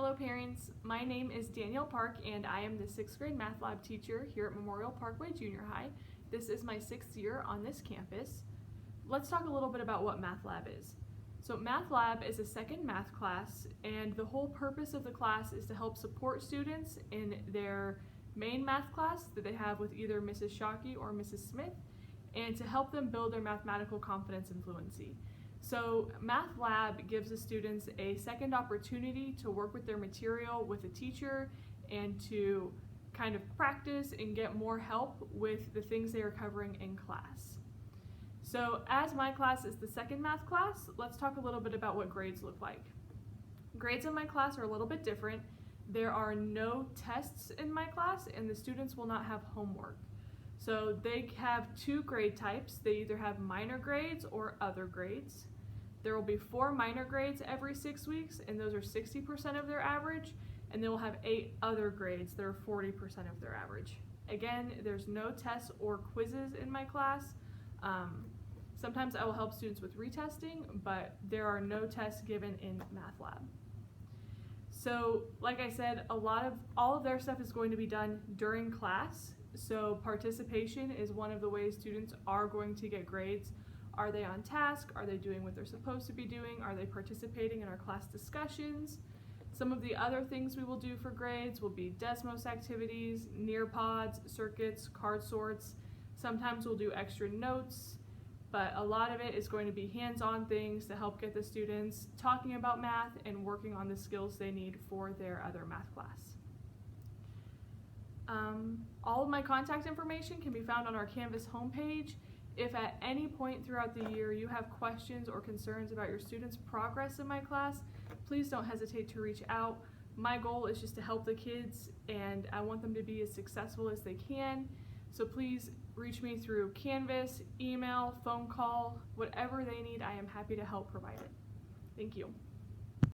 Hello parents, my name is Danielle Park and I am the 6th grade math lab teacher here at Memorial Parkway Junior High. This is my 6th year on this campus. Let's talk a little bit about what math lab is. So math lab is a second math class, and the whole purpose of the class is to help support students in their main math class that they have with either Mrs. Shockey or Mrs. Smith, and to help them build their mathematical confidence and fluency. So Math Lab gives the students a second opportunity to work with their material with a teacher and to kind of practice and get more help with the things they are covering in class. So as my class is the second math class, let's talk a little bit about what grades look like. Grades in my class are a little bit different. There are no tests in my class and the students will not have homework. So they have two grade types. They either have minor grades or other grades. There will be 4 minor grades every 6 weeks, and those are 60% of their average, and they will have 8 other grades that are 40% of their average. Again, there's no tests or quizzes in my class. Sometimes I will help students with retesting, but there are no tests given in Math Lab. So, like I said, all of their stuff is going to be done during class. So participation is one of the ways students are going to get grades. Are they on task? Are they doing what they're supposed to be doing? Are they participating in our class discussions? Some of the other things we will do for grades will be Desmos activities, Nearpods, circuits, card sorts. Sometimes we'll do extra notes, but a lot of it is going to be hands-on things to help get the students talking about math and working on the skills they need for their other math class. All of my contact information can be found on our Canvas homepage. If at any point throughout the year you have questions or concerns about your students' progress in my class, please don't hesitate to reach out. My goal is just to help the kids, and I want them to be as successful as they can. So please reach me through Canvas, email, phone call, whatever they need, I am happy to help provide it. Thank you.